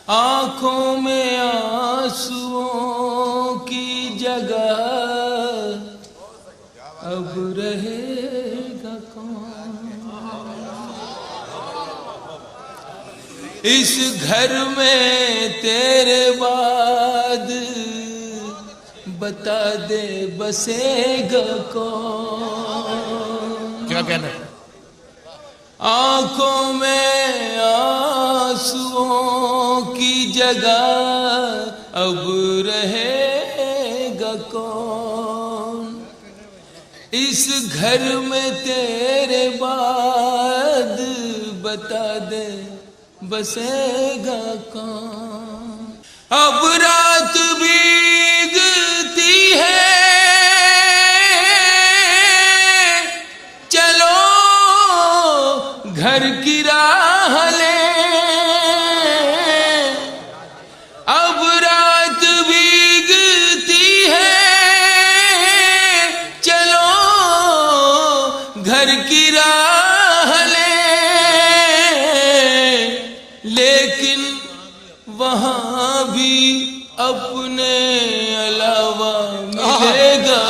آنکھوں میں آنسوؤں کی جگہ اب رہے گا کون؟ اس گھر میں تیرے بعد بتا دے بسے گا کون؟ کیا کہنا ہے؟ آنکھوں میں آنسوؤں کی جگہ اب رہے گا کون؟ اس گھر میں تیرے بعد بتا دے بسے گا کون؟ اب رات بھیگتی ہے چلو گھر کی راہ لیں، اب رات بھیگتی ہے چلو گھر کی راہ لیں، لیکن وہاں بھی اپنے علاوہ ملے گا